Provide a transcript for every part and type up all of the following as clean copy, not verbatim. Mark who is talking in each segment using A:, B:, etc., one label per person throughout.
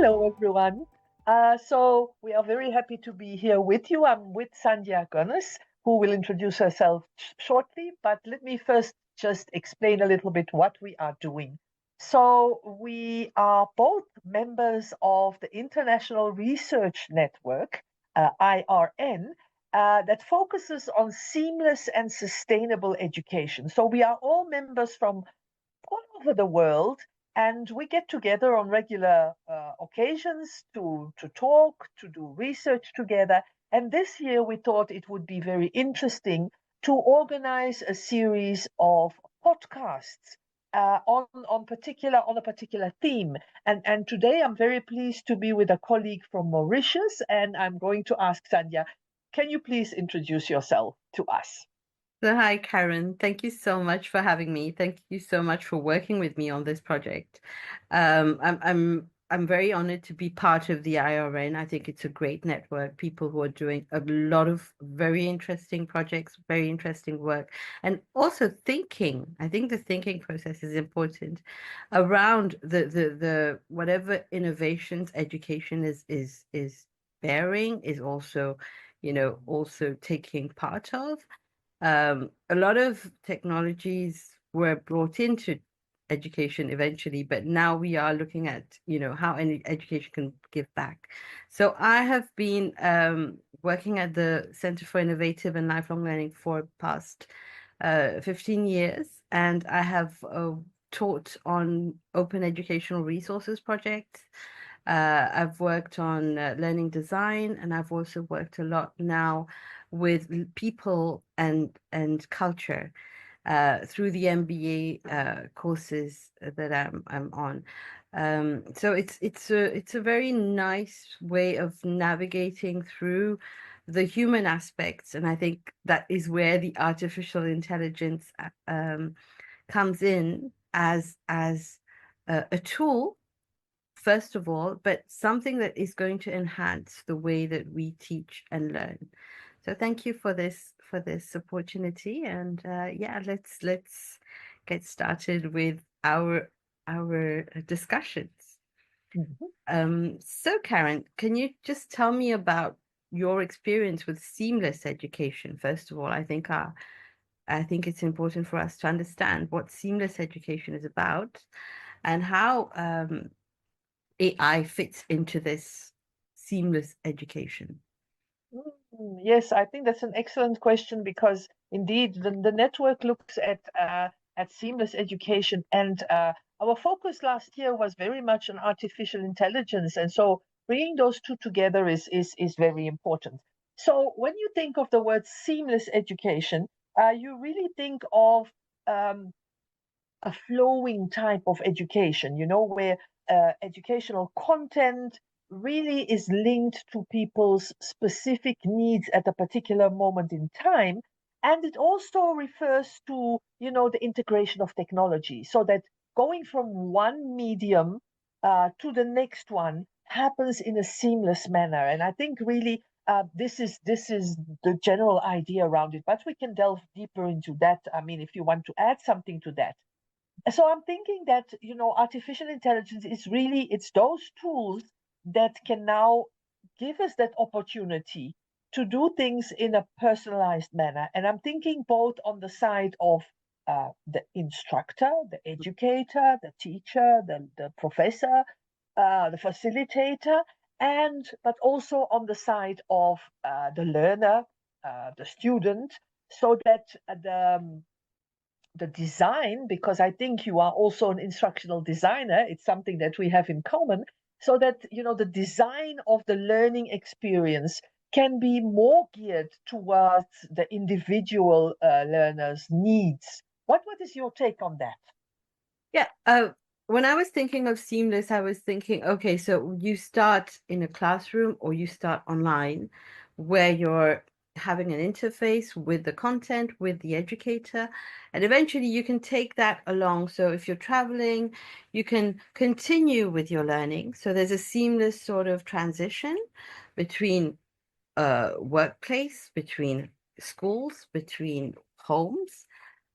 A: Hello, everyone. So we are very happy to be here with you. I'm with Sandhya Gunness, who will introduce herself shortly. But let me first just explain a little bit what we are doing. So we are both members of the International Research Network, IRN, that focuses on seamless and sustainable education. So we are all members from all over the world, and we get together on regular occasions to talk, to do research together. And this year we thought it would be very interesting to organize a series of podcasts on a particular theme. And today I'm very pleased to be with a colleague from Mauritius, and I'm going to ask Sandhya, can you please introduce yourself to us?
B: So hi, Karen. Thank you so much for having me. Thank you so much for working with me on this project. I'm very honored to be part of the IRN. I think it's a great network, people who are doing a lot of very interesting projects, very interesting work, and also thinking. I think the thinking process is important around the whatever innovations education is bearing is also, also taking part of. A lot of technologies were brought into education eventually, but now we are looking at, how any education can give back. So I have been working at the Center for Innovative and Lifelong Learning for past 15 years, and I have taught on open educational resources projects. I've worked on learning design, and I've also worked a lot now with people and culture through the MBA courses that I'm on. So it's a very nice way of navigating through the human aspects, and I think that is where the artificial intelligence comes in as a tool, first of all, but something that is going to enhance the way that we teach and learn. So thank you for this opportunity, and yeah, let's get started with our discussions. So Karen, can you just tell me about your experience with seamless education? First of all, I think it's important for us to understand what seamless education is about and how AI fits into this seamless education.
A: Yes, I think that's an excellent question because indeed the network looks at seamless education, and our focus last year was very much on artificial intelligence, and so bringing those two together is very important. So when you think of the word seamless education, you really think of a flowing type of education, where educational content really is linked to people's specific needs at a particular moment in time. And it also refers to, the integration of technology, so that going from one medium to the next one happens in a seamless manner. And I think really this is the general idea around it, but we can delve deeper into that. I mean, if you want to add something to that. So I'm thinking that, artificial intelligence is really, it's those tools that can now give us that opportunity to do things in a personalized manner. And I'm thinking both on the side of the instructor, the educator, the teacher, the professor, the facilitator, but also on the side of the learner, the student, so that the design, because I think you are also an instructional designer, it's something that we have in common, so that, the design of the learning experience can be more geared towards the individual learner's needs. What is your take on that?
B: Yeah, when I was thinking of seamless, I was thinking, okay, so you start in a classroom or you start online where you're having an interface with the content, with the educator, and eventually you can take that along. So if you're traveling, you can continue with your learning. So there's a seamless sort of transition between workplace, between schools, between homes.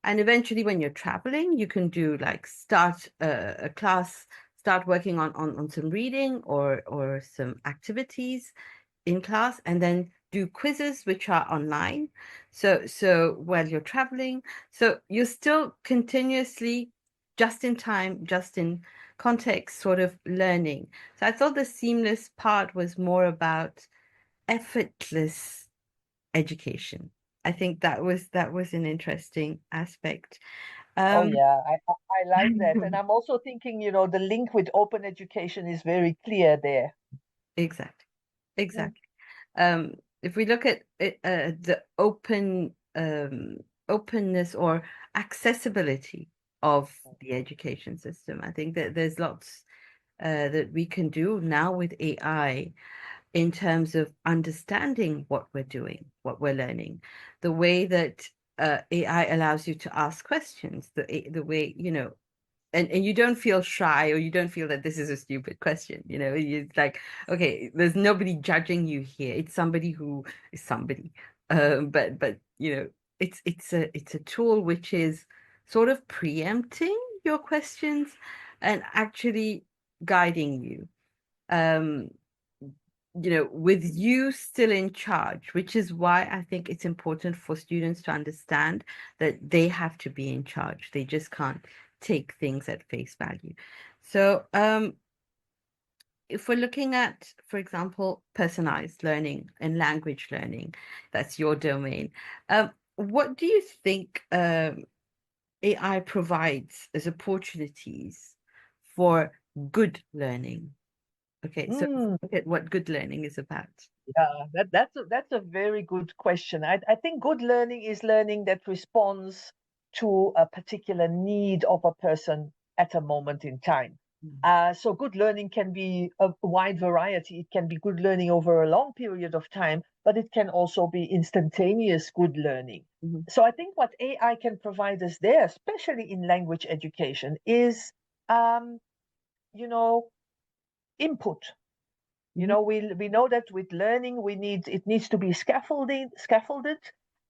B: And eventually, when you're traveling, you can do like start a class start working on some reading or some activities in class, and then do quizzes which are online. So while you're traveling, so you're still continuously just in time, just in context sort of learning. So I thought the seamless part was more about effortless education. I think that was an interesting aspect.
A: Oh
B: Um,
A: yeah, I like that. And I'm also thinking, the link with open education is very clear there.
B: exactly,
A: Mm.
B: exactly. Um, if we look at it, the openness or accessibility of the education system, I think that there's lots that we can do now with AI in terms of understanding what we're doing, what we're learning, the way that AI allows you to ask questions, the way, and you don't feel shy, or you don't feel that this is a stupid question. It's like, okay, there's nobody judging you here. It's somebody who is somebody. But it's a tool which is sort of preempting your questions and actually guiding you. Um, with you still in charge, which is why I think it's important for students to understand that they have to be in charge. They just can't take things at face value. So, if we're looking at, for example, personalized learning and language learning, that's your domain. What do you think AI provides as opportunities for good learning? Okay, so
A: Mm.
B: look at what good learning is about.
A: Yeah, that's a very good question. I think good learning is learning that responds to a particular need of a person at a moment in time.
B: Mm.
A: So good learning can be a wide variety. It can be good learning over a long period of time, but it can also be instantaneous good learning.
B: Mhm,
A: So I think what AI can provide us there, especially in language education, is um, you know, input.
B: mhm,
A: We know that with learning it needs to be scaffolded,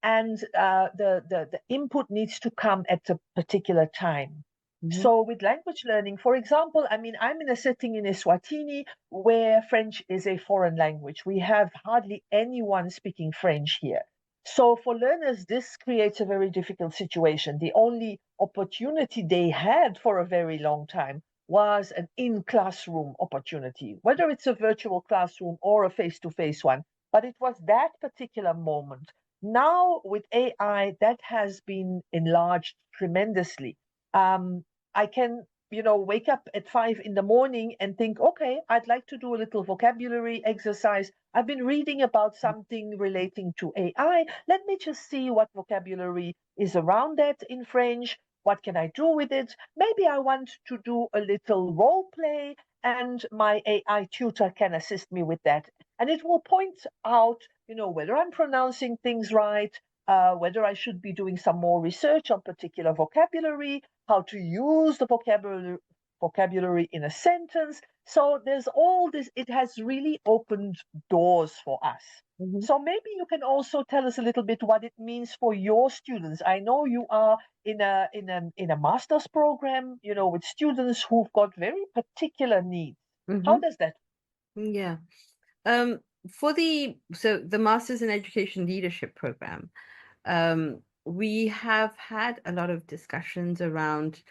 A: and the input needs to come at a particular time.
B: mhm,
A: So with language learning, for example, I mean, I'm in a setting in Eswatini where French is a foreign language. We have hardly anyone speaking French here. So for learners, this creates a very difficult situation. The only opportunity they had for a very long time was an in-classroom opportunity, whether it's a virtual classroom or a face-to-face one. But it was that particular moment. Now with AI, that has been enlarged tremendously. I can, wake up at 5 in the morning and think, okay, I'd like to do a little vocabulary exercise. I've been reading about something relating to AI. Let me just see what vocabulary is around that in French. What can I do with it? Maybe I want to do a little role play, and my AI tutor can assist me with that. And it will point out, whether I'm pronouncing things right, whether I should be doing some more research on particular vocabulary, how to use the vocabulary in a sentence. So there's all this, it has really opened doors for us.
B: mhm.
A: So maybe you can also tell us a little bit what it means for your students. I know you are in a master's program, with students who've got very particular needs. How
B: Mhm.
A: does that?
B: Yeah. Um, so the Masters in Education Leadership program, we have had a lot of discussions around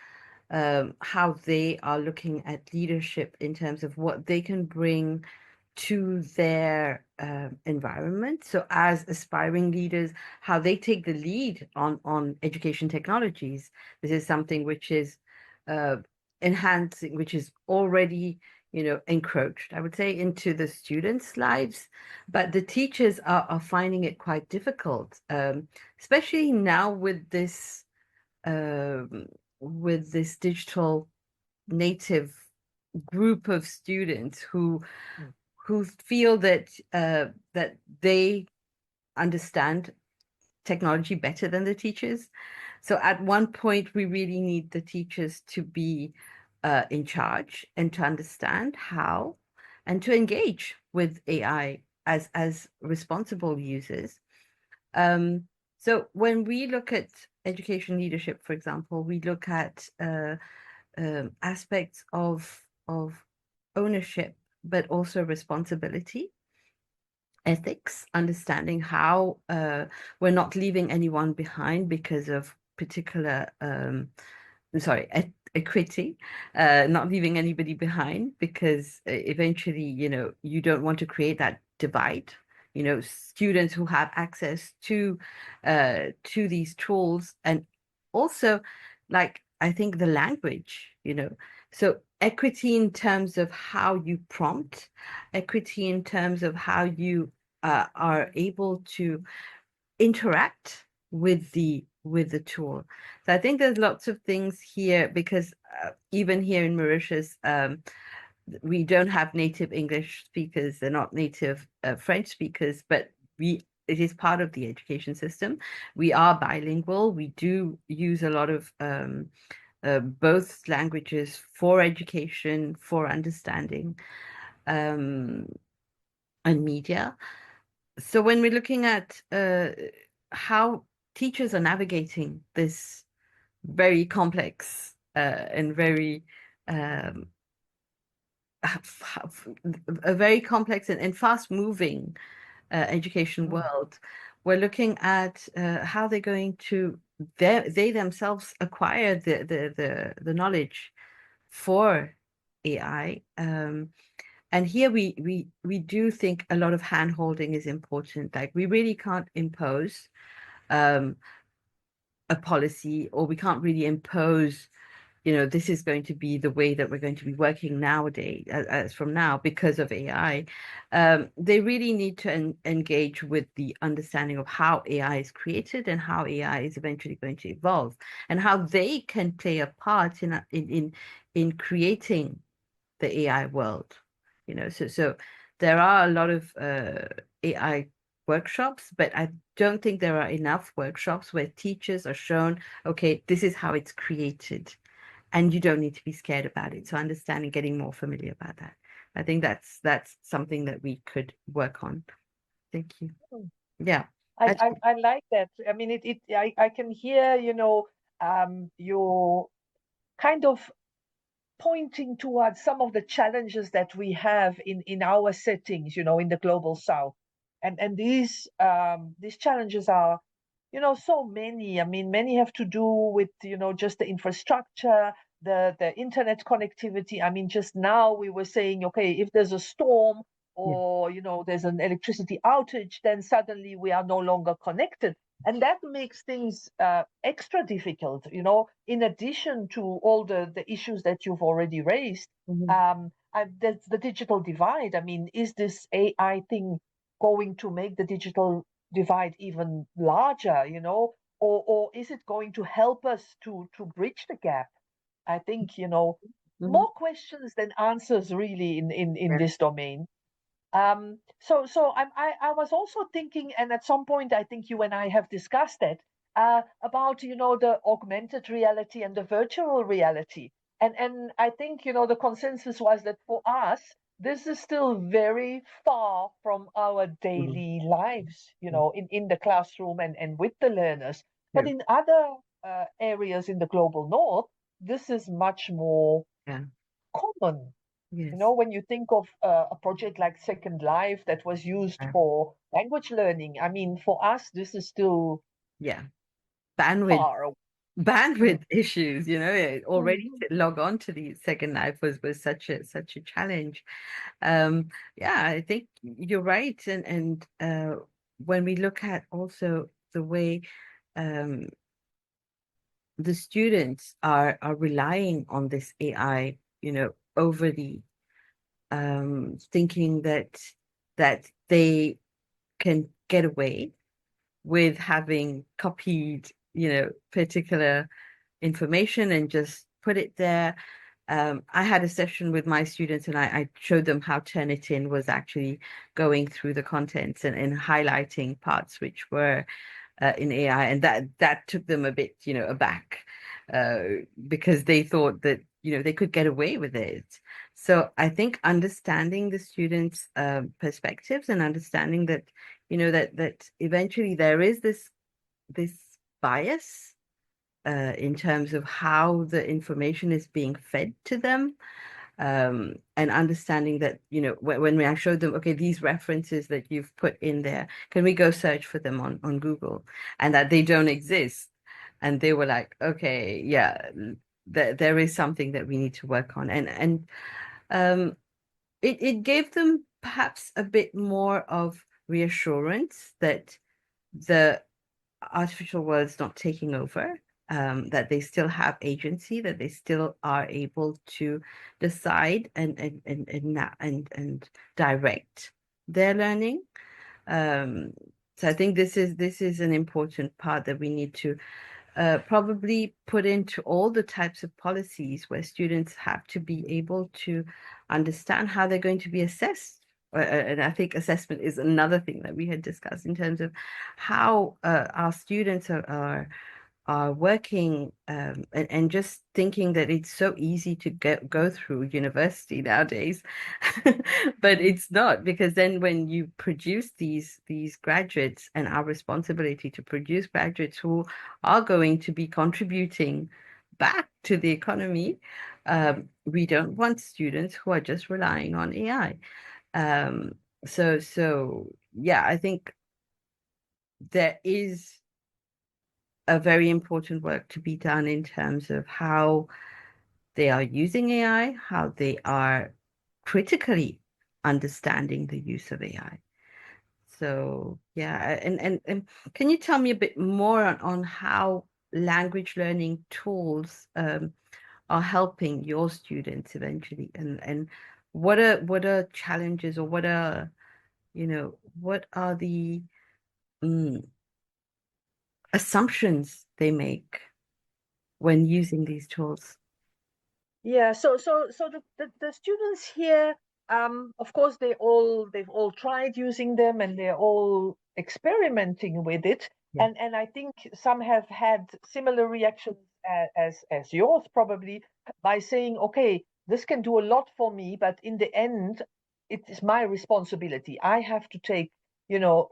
B: how they are looking at leadership in terms of what they can bring to their environment. So as aspiring leaders, how they take the lead on education technologies. This is something which is uh, enhancing, which is already, encroached, I would say, into the students' lives. But the teachers are finding it quite difficult, especially now um, with this digital native group of students
A: Mm.
B: who feel that they understand technology better than the teachers. So at one point, we really need the teachers to be in charge and to understand how and to engage with AI as responsible users. Um, so when we look at education leadership, for example, we look at aspects of ownership, but also responsibility, ethics, understanding how we're not leaving anyone behind because of particular, equity, not leaving anybody behind because eventually, you don't want to create that divide. Students who have access to these tools, and also, like, I think the language, so equity in terms of how you prompt, equity in terms of how you are able to interact with the tool. So I think there's lots of things here because even here in Mauritius, we don't have native English speakers. They're not native French speakers, but it is part of the education system. We are bilingual. We do use a lot of both languages for education, for understanding, and media. So when we're looking at how teachers are navigating this very complex and very um, a very complex and fast-moving education world, we're looking at how they're going to they themselves acquire the knowledge for AI. And here we do think a lot of hand-holding is important. Like, we really can't impose um, a policy, or we can't really impose, this is going to be the way that we're going to be working nowadays, as from now, because of AI. They really need to engage with the understanding of how AI is created and how AI is eventually going to evolve, and how they can play a part in creating the AI world. So there are a lot of AI workshops, but I don't think there are enough workshops where teachers are shown, okay, this is how it's created, and you don't need to be scared about it. So understanding, getting more familiar about that. I think that's something that we could work on. Thank you. Yeah.
A: I like that. I mean, I can hear, your kind of pointing towards some of the challenges that we have in our settings, in the global south. And these challenges are, so many. I mean, many have to do with, just the infrastructure, the internet connectivity. I mean, just now we were saying, okay, if there's a storm
B: Yeah.
A: or, there's an electricity outage, then suddenly we are no longer connected. And that makes things extra difficult, in addition to all the issues that you've already raised. There's the digital divide. I mean, is this AI thing going to make the digital divide even larger, or is it going to help us to bridge the gap? I think,
B: Mhm.
A: more questions than answers really in
B: Yeah.
A: this domain. So I was also thinking, and at some point I think you and I have discussed it, about the augmented reality and the virtual reality, and I think the consensus was that for us this is still very far from our
B: Mhm.
A: daily lives, in the classroom and with the learners. But
B: True.
A: in other areas in the global north, this is much more
B: Yeah.
A: common.
B: Yes.
A: When you think of a project like Second Life that was used
B: Yeah.
A: for language learning, I mean, for us, this is still
B: Yeah. Bandwidth
A: far away. Mm.
B: bandwidth issues, already
A: Mhm.
B: to log on to the Second Life was such a challenge. Yeah, I think you're right. And when we look at also the way um, the students are relying on this AI, overly, thinking that they can get away with having copied, particular information and just put it there. I had a session with my students, and I showed them how Turnitin was actually going through the contents and highlighting parts which were in AI, and that took them a bit, aback, uh, because they thought that, they could get away with it. So I think understanding the students' perspectives, and understanding that, that eventually there is this bias in terms of how the information is being fed to them. and understanding that, you know, when I showed them, okay, these references that you've put in there, can we go search for them on Google, and that they don't exist. And they were like, okay, yeah, there is something that we need to work on. And it gave them perhaps a bit more of reassurance that the artificial world's not taking over, that they still have agency, that they still are able to decide and direct their learning. So I think this is an important part that we need to probably put into all the types of policies where students have to be able to understand how they're going to be assessed. And I think assessment is another thing that we had discussed in terms of how our students are working, and just thinking that it's so easy to go through university nowadays. But it's not, because then when you produce these graduates, and our responsibility to produce graduates who are going to be contributing back to the economy, we don't want students who are just relying on AI. So yeah, I think there is a very important work to be done in terms of how they are using AI, how they are critically understanding the use of AI. So yeah, and can you tell me a bit more on how language learning tools are helping your students eventually, and what are challenges, or what are, you know, what are the mm, assumptions they make when using these tools?
A: Yeah, so the students here, of course, they've all tried using them and they're all experimenting with it.
B: Yeah.
A: And I think some have had similar reactions as yours, probably, by saying, okay, this can do a lot for me, but in the end, it is my responsibility. I have to take,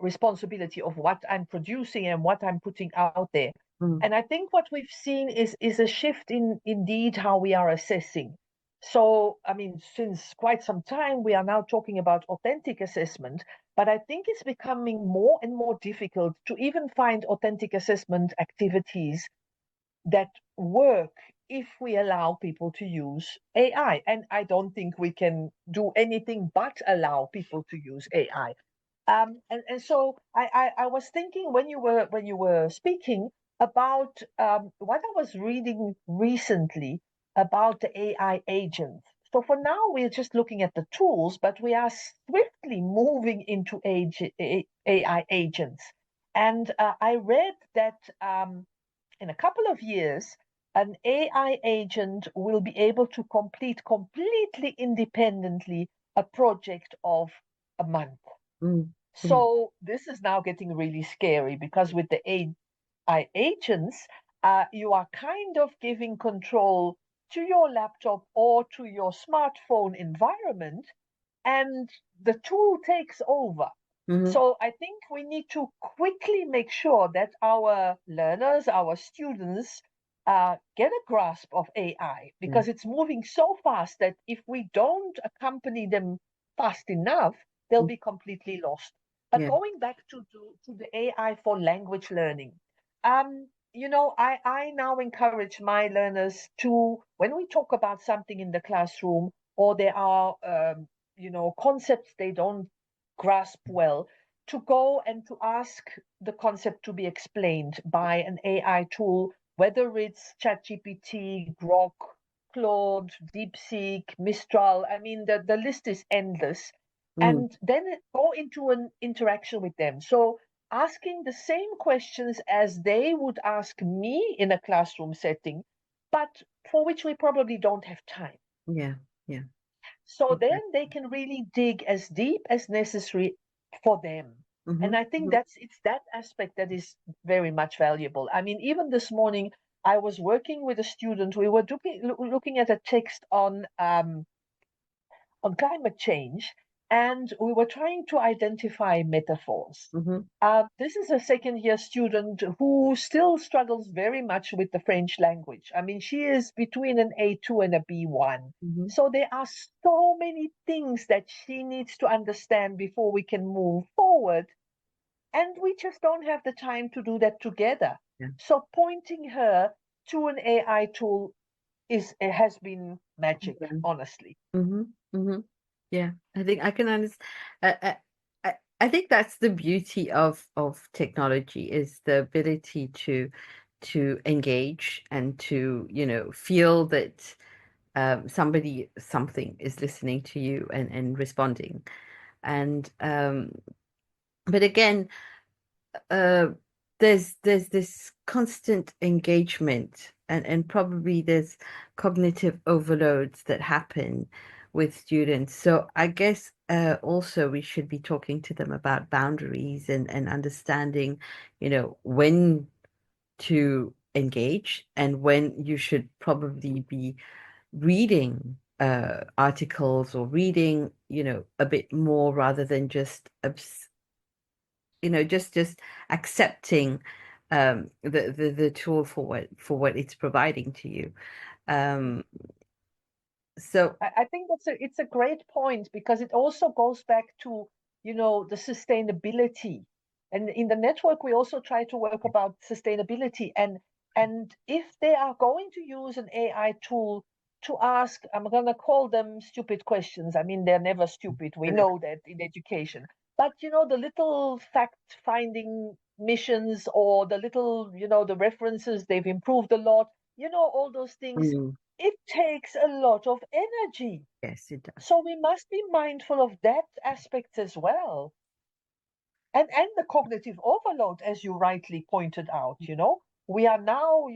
A: responsibility of what I'm producing and what I'm putting out there.
B: Mm,
A: And I think what we've seen is a shift in indeed how we are assessing. So, I mean, since quite some time, we are now talking about authentic assessment, but I think it's becoming more and more difficult to even find authentic assessment activities that work if we allow people to use AI. And I don't think we can do anything but allow people to use AI. And so I was thinking when you were speaking about what I was reading recently about the AI agents. So for now we're just looking at the tools, but we are swiftly moving into AI agents. And I read that in a couple of years, an AI agent will be able to complete completely independently a project of a month.
B: mm, mm,
A: So this is now getting really scary because with the AI agents, you are kind of giving control to your laptop or to your smartphone environment, and the tool takes over.
B: mhm,
A: So I think we need to quickly make sure that our learners, our students, get a grasp of AI
B: yeah,
A: because it's moving so fast that if we don't accompany them fast enough, they'll
B: mm,
A: be completely lost. But
B: yeah,
A: going back to the AI for language learning, I now encourage my learners to, when we talk about something in the classroom, or there are concepts they don't grasp well, to go and to ask the concept to be explained by an AI tool, whether it's ChatGPT, Grok, Claude, DeepSeek, Mistral. I mean, the list is endless.
B: mm,
A: And then go into an interaction with them. So asking the same questions as they would ask me in a classroom setting, but for which we probably don't have time.
B: yeah, yeah,
A: So then
B: exactly.
A: they can really dig as deep as necessary for them. And
B: Mhm,
A: I think
B: mhm,
A: it's that aspect that is very much valuable. I mean, even this morning, I was working with a student. We were looking at a text on climate change, and we were trying to identify metaphors.
B: Mm-hmm.
A: This is a second-year student who still struggles very much with the French language. I mean, she is between an A2 and a B1.
B: Mm-hmm.
A: So there are so many things that she needs to understand before we can move forward. And we just don't have the time to do that together.
B: Yeah.
A: So pointing her to an AI tool has been magic, honestly.
B: Mm-hmm. Mm-hmm. Yeah, I think I can understand. I think that's the beauty of technology is the ability to engage and to, feel that something is listening to you and responding. And but again, uh, there's this constant engagement and probably there's cognitive overloads that happen with students. So I guess also we should be talking to them about boundaries and understanding, when to engage and when you should probably be reading articles or reading, a bit more rather than just just accepting the tool for what it's providing to you. Um, so
A: I think it's a great point because it also goes back to, the sustainability. And in the network, we also try to work about sustainability. And if they are going to use an AI tool to ask, I'm gonna call them stupid questions. I mean, they're never stupid. We know that in education. But the little fact-finding missions or the little, the references, they've improved a lot, all those things,
B: mm,
A: it takes a lot of energy.
B: yes, it does.
A: So we must be mindful of that aspect as well. And the cognitive overload, as you rightly pointed out, we are now,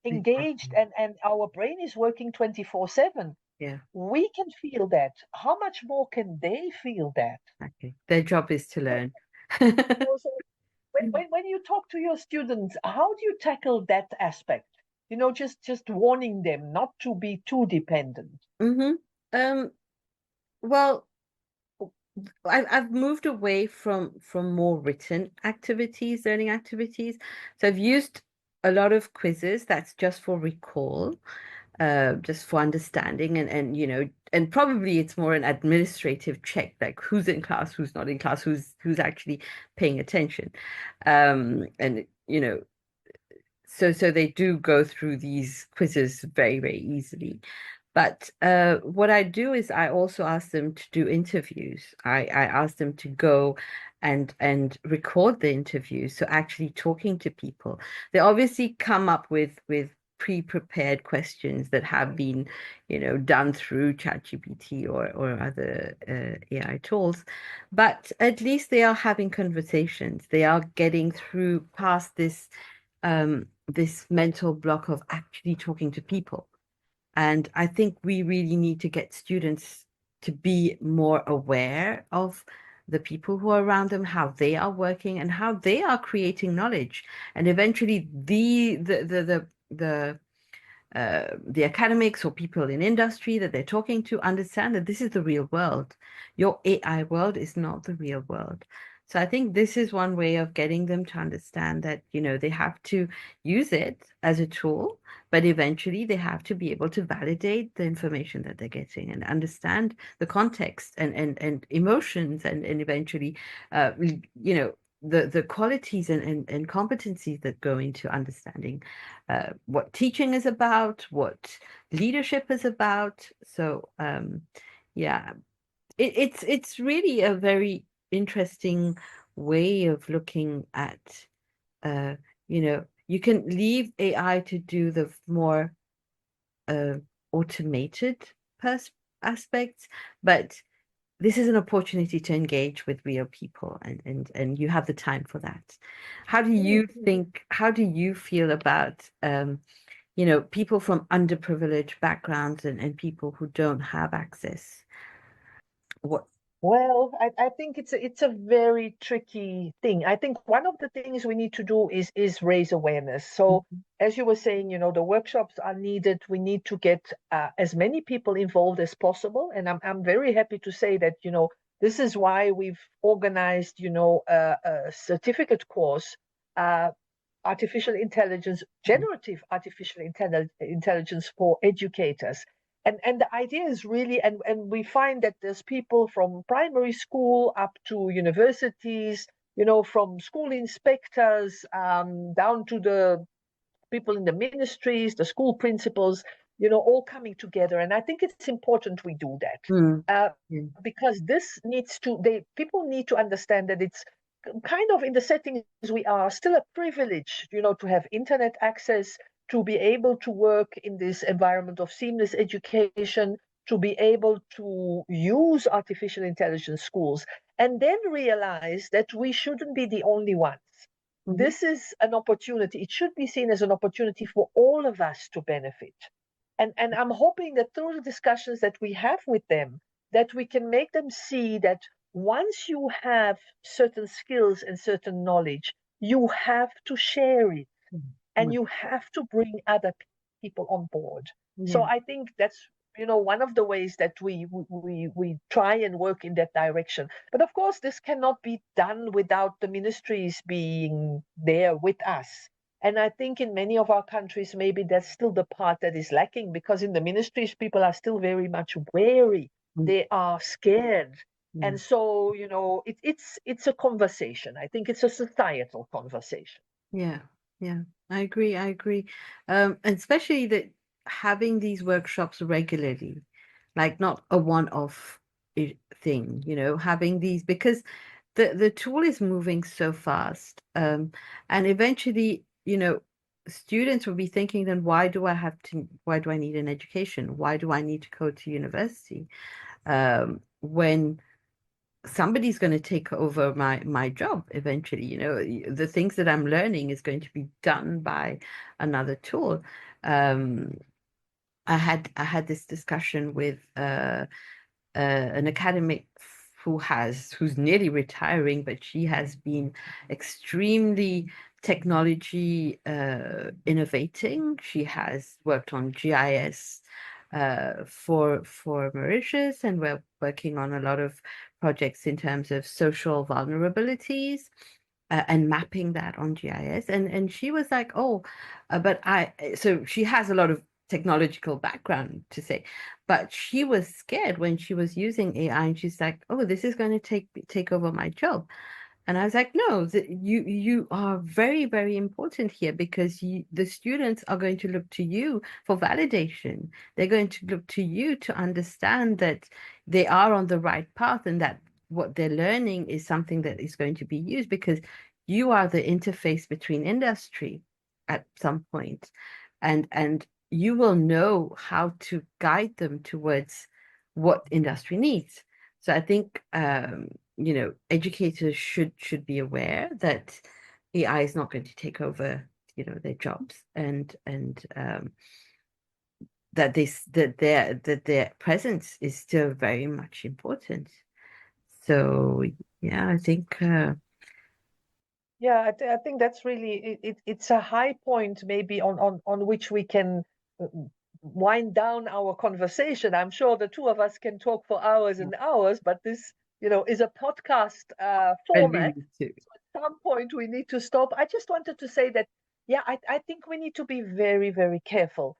A: engaged
B: Exactly.
A: and our brain is working 24/7.
B: Yeah,
A: We can feel that. How much more can they feel that?
B: exactly. Their job is to
A: So,
B: learn.
A: so when you talk to your students, how do you tackle that aspect? Just warning them not to be too dependent.
B: Mm-hmm. Um, well, I've moved away from more written activities, learning activities. So I've used a lot of quizzes that's just for recall, just for understanding and probably it's more an administrative check, like who's in class, who's not in class, who's actually paying attention. And so they do go through these quizzes very, very easily. But what I do is I also ask them to do interviews. I ask them to go and record the interviews. So actually talking to people. They obviously come up with pre-prepared questions that have been, done through ChatGPT or other AI tools. But at least they are having conversations. They are getting through past this mental block of actually talking to people. And I think we really need to get students to be more aware of the people who are around them, how they are working and how they are creating knowledge. And eventually the academics or people in industry that they're talking to understand that this is the real world. Your AI world is not the real world. So I think this is one way of getting them to understand that, they have to use it as a tool, but eventually they have to be able to validate the information that they're getting and understand the context and emotions and eventually, the qualities and competencies that go into understanding what teaching is about, what leadership is about. So yeah, it's really a very interesting way of looking at uh, you can leave AI to do the more uh, automated pers aspects, but this is an opportunity to engage with real people and you have the time for that. How do you feel about people from underprivileged backgrounds and people who don't have access? What?
A: Well, I think it's a very tricky thing. I think one of the things we need to do is raise awareness. So as you were saying, the workshops are needed. We need to get as many people involved as possible. And I'm very happy to say that, This is why we've organized, a certificate course, artificial intelligence, generative artificial intelligence for educators. And the idea is really, and we find that there's people from primary school up to universities, from school inspectors down to the people in the ministries, the school principals, all coming together. And I think it's important we do that, because this people need to understand that it's kind of, in the settings we are, still a privilege, to have internet access, to be able to work in this environment of seamless education, to be able to use artificial intelligence schools, and then realize that we shouldn't be the only ones. This is an opportunity. It should be seen as an opportunity for all of us to benefit. And I'm hoping that through the discussions that we have with them, that we can make them see that once you have certain skills and certain knowledge, you have to share it, and you have to bring other people on board. So I think that's one of the ways that we try and work in that direction. But of course, this cannot be done without the ministries being there with us. And I think in many of our countries, maybe that's still the part that is lacking, because in the ministries, people are still very much wary. They are scared. And so, it's a conversation. I think it's a societal conversation.
B: Yeah, I agree. And especially that having these workshops regularly, like not a one-off thing, having these, because the tool is moving so fast. And eventually, students will be thinking, then why do I need an education? Why do I need to go to university? When somebody's going to take over my job eventually. The things that I'm learning is going to be done by another tool. I had this discussion with an academic who's nearly retiring, but she has been extremely technology innovating. She has worked on GIS for Mauritius, and we're working on a lot of projects in terms of social vulnerabilities and mapping that on GIS. And she was like, oh, so she has a lot of technological background to say, but she was scared when she was using AI, and she's like, oh, this is going to take over my job. And I was like, no, you are very, very important here, because the students are going to look to you for validation. They're going to look to you to understand that they are on the right path, and that what they're learning is something that is going to be used, because you are the interface between industry at some point, and you will know how to guide them towards what industry needs. So I think educators should be aware that AI is not going to take over, their jobs, and that their presence is still very much important. So yeah, I think
A: Yeah, I think that's really it's a high point, maybe on which we can uh, wind down our conversation. I'm sure the two of us can talk for hours and hours, but this, is a podcast format. So at some point we need to stop. I just wanted to say that, yeah, I think we need to be very, very careful,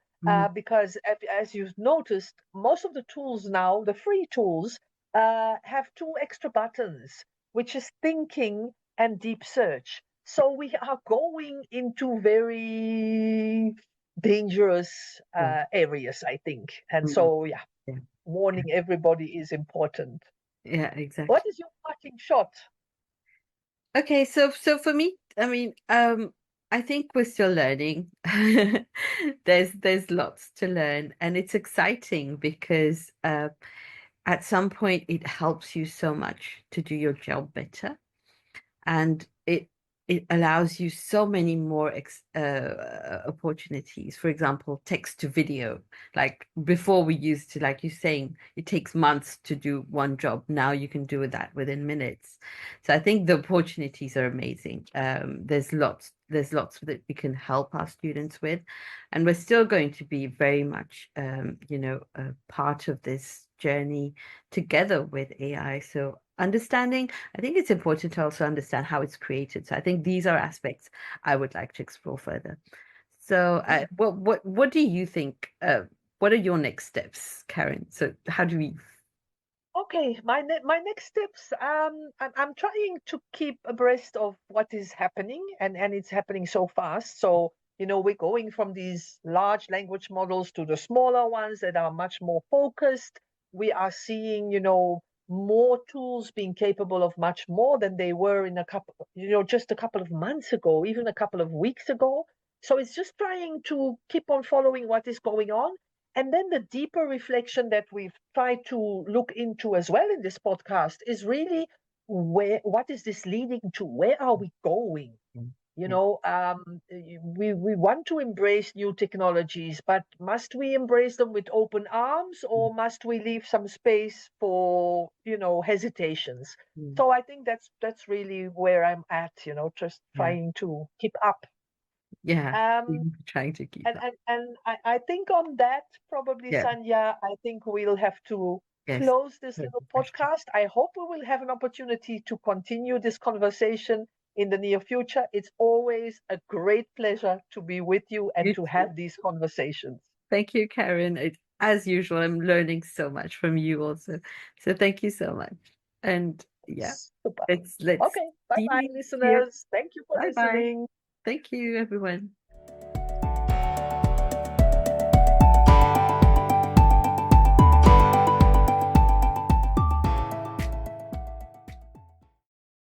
A: because as you've noticed, most of the tools now, the free tools, have two extra buttons, which is thinking and deep search. So we are going into very dangerous areas, I think. And so, yeah, warning everybody is important.
B: Yeah, exactly.
A: What is your parting shot?
B: Okay, so for me, I mean, I think we're still learning. There's lots to learn, and it's exciting because at some point it helps you so much to do your job better, and it allows you so many more opportunities. For example, text to video. Like before, we used to, like you're saying, it takes months to do one job. Now you can do that within minutes. So I think the opportunities are amazing. There's lots there's lots that we can help our students with, and we're still going to be very much, a part of this journey together with AI. So understanding, I think it's important to also understand how it's created. So I think these are aspects I would like to explore further. So, what do you think? What are your next steps, Karen? So, how do we?
A: Okay, my next steps. I'm trying to keep abreast of what is happening, and it's happening so fast. So we're going from these large language models to the smaller ones that are much more focused. We are seeing more tools being capable of much more than they were in just a couple of months ago, even a couple of weeks ago. So it's just trying to keep on following what is going on. And then the deeper reflection that we've tried to look into as well in this podcast is really what is this leading to? Where are we going?
B: Yeah.
A: We want to embrace new technologies, but must we embrace them with open arms, or must we leave some space for hesitations? So I think that's really where I'm at, just
B: Yeah.
A: trying to keep up.
B: Yeah.
A: Um,
B: Trying to keep
A: and
B: up.
A: I think on that, probably,
B: Yeah.
A: Sandhya, I think we'll have to
B: Yes.
A: close this little podcast. I hope we will have an opportunity to continue this conversation in the near future. It's always a great pleasure to be with you and
B: You
A: to
B: too.
A: have these conversations.
B: Thank you, Karen. As usual, I'm learning so much from you also. So thank you so much. And yeah,
A: Super.
B: let's
A: Okay. Bye bye,
B: see you.
A: listeners. Thank you for
B: Bye bye.
A: listening.
B: Thank you, everyone.